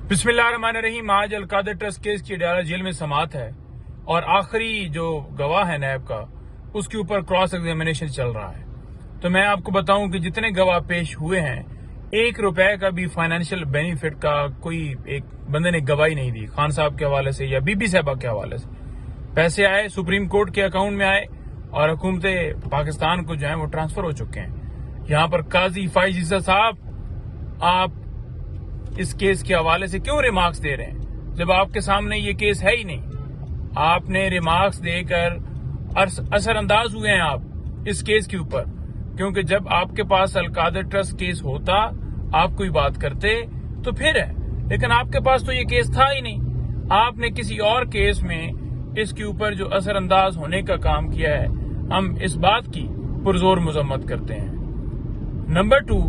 बिस्मिल्लाहिर्रहमानिर्रहीम। आज Al-Qadir trust case की अडयाला जेल में समात है और आखिरी जो गवाह है नैब का, उसके ऊपर क्रॉस एग्जामिनेशन चल रहा है। तो मैं आपको बताऊं कि जितने गवाह पेश हुए हैं, 1 रुपए का भी फाइनेंशियल बेनिफिट का कोई एक बंदे ने गवाही नहीं दी। खान साहब के हवाले से या बीबी साहबा के हवाले से पैसे आए, सुप्रीम कोर्ट के अकाउंट में आए और हुकूमत पाकिस्तान को जो है वो ट्रांसफर हो चुके हैं। यहाँ पर काजी फाइज ईसा साहब, आप इस केस के हवाले से क्यों रिमार्क्स दे रहे हैं जब आपके सामने ये केस है ही नहीं? आपने रिमार्क्स देकर असरअंदाज हुए हैं आप इस केस के ऊपर, क्योंकि जब आपके पास अलकादर ट्रस्ट केस होता आप कोई बात करते तो फिर है, लेकिन आपके पास तो ये केस था ही नहीं। आपने किसी और केस में इसके ऊपर जो असरअंदाज होने का काम किया है, हम इस बात की पुरजोर मजम्मत करते हैं। नंबर 2,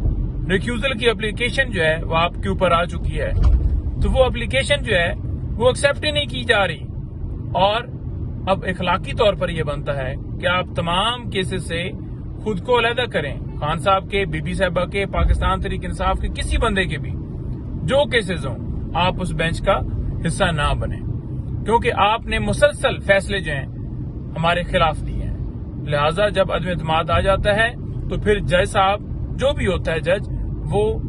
रिक्यूजल की एप्लीकेशन जो है वो आपके ऊपर आ चुकी है, तो वो एप्लीकेशन जो है वो एक्सेप्ट ही नहीं की जा रही और अब इखलाकी तौर पर यह बनता है कि आप तमाम केसेस से खुद को अलहदा करें। खान साहब के, बीबी साहबा के, पाकिस्तान तहरीक इंसाफ के, किसी बंदे के भी जो केसेस हों, आप उस बेंच का हिस्सा ना बने, क्योंकि आपने मुसलसल फैसले जो हैं हमारे खिलाफ दिए हैं। लिहाजा जब अदम एतमाद आ जाता है तो फिर जज साहब, जो भी होता है जज, वो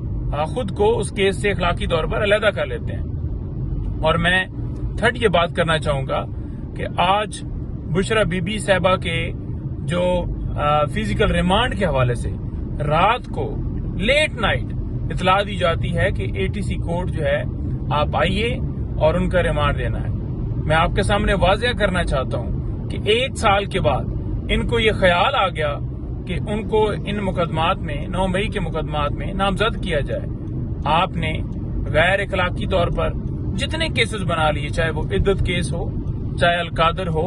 खुद को उस केस से इखलाकी तौर पर अलहदा कर लेते हैं। और मैं थर्ड ये बात करना चाहूंगा कि आज बुशरा बीबी साहबा के जो फिजिकल रिमांड के हवाले से रात को लेट नाइट इतला दी जाती है कि एटीसी कोर्ट जो है आप आइए और उनका रिमांड देना है। मैं आपके सामने वाज़ेह करना चाहता हूं कि 1 साल के बाद इनको ये ख्याल आ गया कि उनको इन मुकदमात में, 9 मई के मुकदमात में नामजद किया जाए। आपने गैर इखलाकी तौर पर जितने केसेस बना लिए, चाहे वो इद्दत केस हो, चाहे अलकादर हो,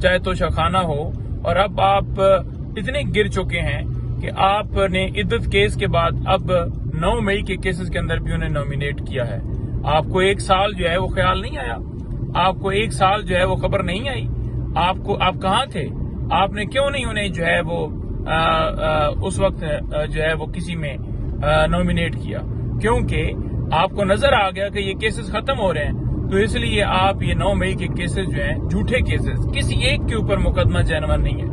चाहे तोशाखाना हो, और अब आप इतने गिर चुके हैं कि आपने इद्दत केस के बाद अब 9 मई के केसेस के अंदर भी उन्हें नॉमिनेट किया है। आपको 1 साल जो है वो ख्याल नहीं आया, आपको 1 साल जो है वो खबर नहीं आई। आप कहाँ थे? आपने क्यों नहीं उन्हें जो है वो उस वक्त जो है वो किसी में नॉमिनेट किया? क्योंकि आपको नजर आ गया कि ये केसेस खत्म हो रहे हैं, तो इसलिए आप ये 9 मई के केसेस जो हैं, झूठे केसेस, किसी एक के ऊपर मुकदमा जेनवन नहीं है,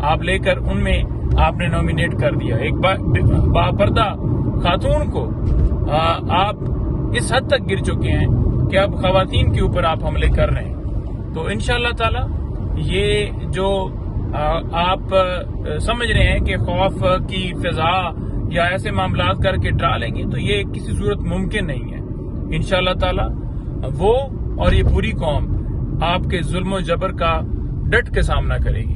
आप लेकर उनमें आपने नॉमिनेट कर दिया। एक बापर्दा खातून को आप इस हद तक गिर चुके हैं कि अब खवातीन के ऊपर आप हमले कर रहे हैं। तो इंशाअल्लाह ताला ये जो आप समझ रहे हैं कि खौफ की फिजा या ऐसे मामलात करके डरा लेंगे, तो ये किसी सूरत मुमकिन नहीं है। इंशाअल्लाह ताला वो और ये पूरी कौम आपके जुल्म और जबर का डट के सामना करेगी।